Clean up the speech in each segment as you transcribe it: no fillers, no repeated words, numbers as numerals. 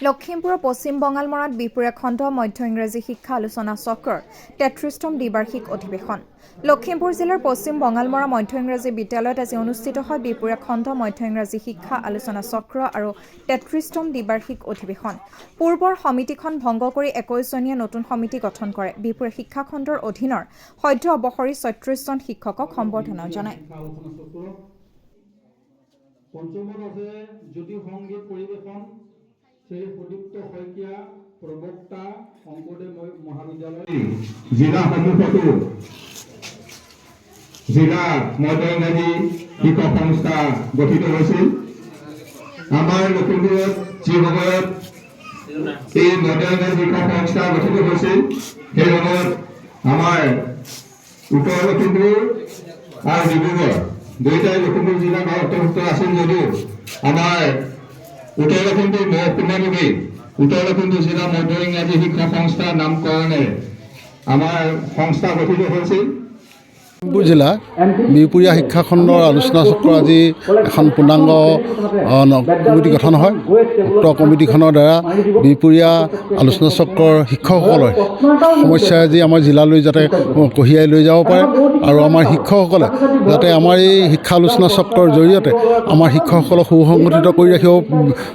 লখিমপুৰৰ পশ্চিম বঙালমৰাত বিপুৰীয়া খণ্ড মধ্য ইংৰাজী শিক্ষা আলোচনা চক্ৰৰ ৩৩তম দ্বিবাৰ্ষিক অধিৱেশন। লখিমপুৰ জিলাৰ পশ্চিম বঙালমৰা মধ্য ইংৰাজী বিদ্যালয়ত আজি অনুষ্ঠিত হয় বিপুৰীয়া খণ্ড মধ্য ইংৰাজী শিক্ষা আলোচনা চক্ৰ আৰু ৩৩তম দ্বিবাৰ্ষিক অধিৱেশন। পূৰ্বৰ সমিতিখন ভংগ কৰি ২১জনীয়া নতুন সমিতি গঠন কৰে। বিপুৰীয়া শিক্ষা খণ্ডৰ অধীনৰ সদ্য অৱসৰী ৩৬জন শিক্ষকক সম্বৰ্ধনা জনায়। পঞ্চমত আছে জ্যোতি সংগীত পৰিৱেশন শ্ৰী সুদীপ্ত শইকীয়া প্ৰবক্তা শংকৰদেৱ মহাবিদ্যালয় জিলা সমূহতো জিলা মধ্য ইংৰাজী শিক্ষক সংস্থা গঠিত হৈছিল। আমাৰ লখিমপুৰত যি সময়ত এই মধ্য ইংৰাজী শিক্ষক সংস্থা গঠিত হৈছিল সেই সময়ত আমাৰ উত্তৰ লখিমপুৰ আৰু ডিব্ৰুগড় দুইটাই লখিমপুৰ জিলাত অন্তৰ্ভুক্ত আছিল যদিও আমাৰ উত্তৰ লখিমপুৰ মহকুমামুখী উত্তৰ লখিমপুৰ জিলা মধ্য ইংৰাজী শিক্ষা সংস্থা নামকৰণে আমাৰ সংস্থা গঠিত হৈছিল। লখিমপুৰ জিলা বিপুৰীয়া শিক্ষা খণ্ডৰ আলোচনা চক্ৰ আজি এখন পূৰ্ণাংগ কমিটি গঠন হয়। উক্ত কমিটিখনৰ দ্বাৰা বিপুৰীয়া আলোচনা চক্ৰৰ শিক্ষকসকলৰ সমস্যা আজি আমাৰ জিলালৈ যাতে কঢ়িয়াই লৈ যাব পাৰে আৰু আমাৰ শিক্ষকসকলে যাতে আমাৰ এই শিক্ষা আলোচনা চক্ৰৰ জৰিয়তে আমাৰ শিক্ষকসকলক সুসংগঠিত কৰি ৰাখিব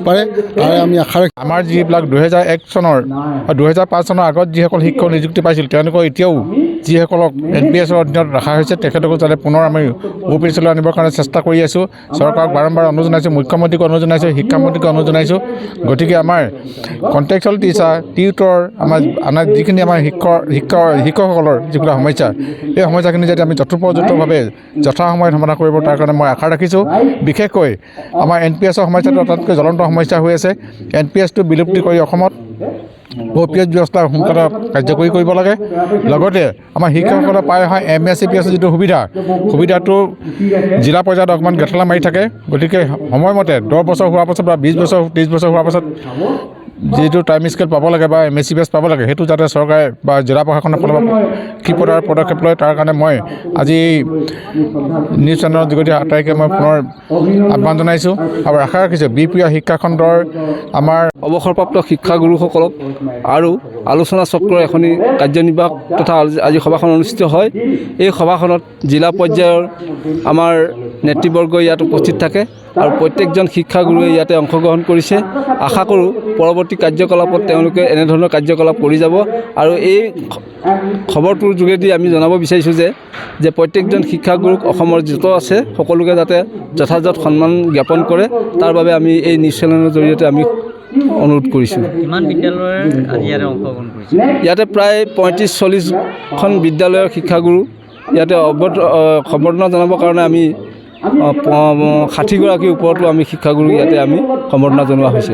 পাৰে তাৰে আমি আশা ৰাখি আমাৰ যিবিলাক ২০০১ চনৰ ২০০৫ চনৰ আগত যিসকল শিক্ষক নিযুক্তি পাইছিল তেওঁলোকক এতিয়াও যিসকলক NPSৰ অধীনত ৰখা হৈছে তেখেতকো যাতে পুনৰ আমি OPSলৈ আনিবৰ কাৰণে চেষ্টা কৰি আছোঁ। চৰকাৰক বাৰম্বাৰ অনুৰোধ জনাইছোঁ, মুখ্যমন্ত্ৰীক অনুৰোধ জনাইছোঁ, শিক্ষামন্ত্ৰীক অনুৰোধ জনাইছোঁ। গতিকে আমাৰ কণ্টেক্সুৱেল টিচাৰ টিউটৰ আমাৰ যিখিনি আমাৰ শিক্ষকসকলৰ যিবিলাক সমস্যা এই সমস্যাখিনি যাতে আমি যথোপযুক্তভাৱে যথাসময়ত সমাধান কৰিব তাৰ কাৰণে মই আশা ৰাখিছোঁ। বিশেষকৈ আমাৰ NPSৰ সমস্যাটো আটাইতকৈ জ্বলন্ত সমস্যা হৈ আছে। NPSটো বিলুপ্তি কৰি অসমত OPS ব্যৱস্থা সোনকালে কাৰ্যকৰী কৰিব লাগে। লগতে আমাৰ শিক্ষকসকলে পাই অহা MSCPSৰ যিটো সুবিধাটো জিলা পৰ্যায়ত অকণমান গেঠেলা মাৰি থাকে। গতিকে সময়মতে 10 বছৰ হোৱাৰ পাছত বা 20 বছৰ 30 বছৰ হোৱাৰ পাছত যিটো টাইম স্কেল পাব লাগে বা MSCPS পাব লাগে সেইটো যাতে চৰকাৰে বা জিলা প্ৰশাসনৰ ফালৰ পৰা ক্ষীপ্ৰতাৰ পদক্ষেপ লয় তাৰ কাৰণে মই আজি নিউজ চেনেলৰ যোগেদি 8 তাৰিখে মই পুনৰ আহ্বান জনাইছোঁ আৰু আশা ৰাখিছোঁ বিপুৰীয়া শিক্ষা খণ্ডৰ আমাৰ অৱসৰপ্ৰাপ্ত শিক্ষাগুৰুসকলক আৰু আলোচনা চক্ৰৰ এখনি কাৰ্যনিৰ্বাহক তথা আজি সভাখন অনুষ্ঠিত হয়। এই সভাখনত জিলা পৰ্যায়ৰ আমাৰ নেতৃবৰ্গ ইয়াত উপস্থিত থাকে আৰু প্ৰত্যেকজন শিক্ষাগুৰুৱে ইয়াতে অংশগ্ৰহণ কৰিছে। আশা কৰোঁ পৰৱৰ্তী কাৰ্যকলাপত তেওঁলোকে এনেধৰণৰ কাৰ্যকলাপ কৰি যাব আৰু এই খবৰটোৰ যোগেদি আমি জনাব বিচাৰিছোঁ যে প্ৰত্যেকজন শিক্ষাগুৰুক অসমৰ য'ত আছে সকলোকে যাতে যথাযথ সন্মান জ্ঞাপন কৰে তাৰ বাবে আমি এই নিউজ চেনেলৰ জৰিয়তে আমি অনুৰোধ কৰিছোঁ। কিমান বিদ্যালয়ৰ আজি ইয়াতে অংশগ্ৰহণ কৰিছে? ইয়াতে প্ৰায় ৩৫-৪০খন বিদ্যালয়ৰ শিক্ষাগুৰু ইয়াতে সম্বৰ্ধনা জনাবৰ কাৰণে আমি 60গৰাকীৰ ওপৰতো আমি শিক্ষাগুৰু ইয়াতে আমি সম্বৰ্ধনা জনোৱা হৈছে।